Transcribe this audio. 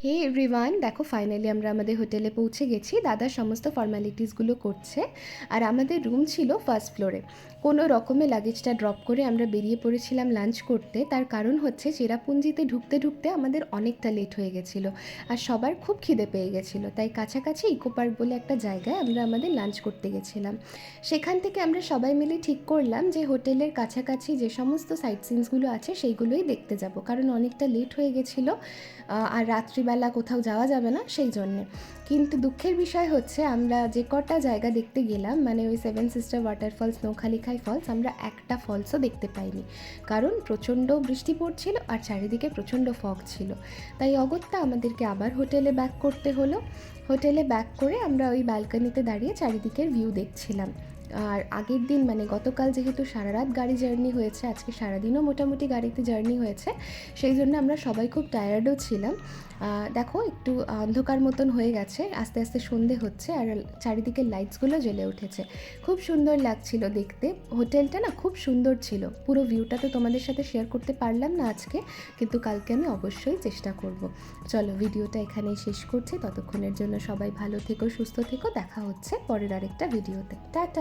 হে everyone, দেখো finally আমরা আমাদের হোটেলে পৌঁছে গেছি। দাদা সমস্ত ফর্ম্যালিটিসগুলো করছে আর আমাদের রুম ছিল ফার্স্ট ফ্লোরে। কোনো রকমে লাগেজটা ড্রপ করে আমরা বেরিয়ে পড়েছিলাম লাঞ্চ করতে। তার কারণ হচ্ছে চেরাপুঞ্জিতে ঢুকতে ঢুকতে আমাদের অনেকটা লেট হয়ে গেছিলো আর সবার খুব খিদে পেয়ে গেছিলো, তাই কাছাকাছি ইকো পার্ক বলে একটা জায়গায় আমরা আমাদের লাঞ্চ করতে গেছিলাম। সেখান থেকে আমরা সবাই মিলে ঠিক করলাম যে হোটেলের কাছাকাছি যে সমস্ত সাইট সিনসগুলো আছে সেইগুলোই দেখতে যাব, কারণ অনেকটা লেট হয়ে গেছিলো আর রাত্রিবেলা কোথাও যাওয়া যাবে না সেই জন্যে। কিন্তু দুঃখের বিষয় হচ্ছে আমরা যে কটা জায়গা দেখতে গেলাম, মানে ওই সেভেন সিস্টার ওয়াটারফলস, নৌখালিখাই ফলস, আমরা একটা ফলসও দেখতে পাইনি, কারণ প্রচণ্ড বৃষ্টি পড়ছিল আর চারিদিকে প্রচণ্ড ফগ ছিল। তাই অগত্যা আমাদেরকে আবার হোটেলে ব্যাক করতে হলো। হোটেলে ব্যাক করে আমরা ওই ব্যালকনিতে দাঁড়িয়ে চারিদিকের ভিউ দেখছিলাম। আর আগের দিন মানে গতকাল যেহেতু সারা রাত গাড়ি জার্নি হয়েছে, আজকে সারাদিনও মোটামুটি গাড়িতে জার্নি হয়েছে, সেই জন্য আমরা সবাই খুব টায়ার্ডও ছিলাম। দেখো একটু অন্ধকার মতন হয়ে গেছে, আস্তে আস্তে সন্ধে হচ্ছে আর চারিদিকে লাইটসগুলো জ্বলে উঠেছে, খুব সুন্দর লাগছিল দেখতে। হোটেলটা না খুব সুন্দর ছিল। পুরো ভিউটা তো তোমাদের সাথে শেয়ার করতে পারলাম না আজকে, কিন্তু কালকে আমি অবশ্যই চেষ্টা করব। চলো ভিডিওটা এখানেই শেষ করছি, ততক্ষণের জন্য সবাই ভালো থেকো, সুস্থ থেকো, দেখা হচ্ছে পরের আরেকটা ভিডিওতে। টাটা।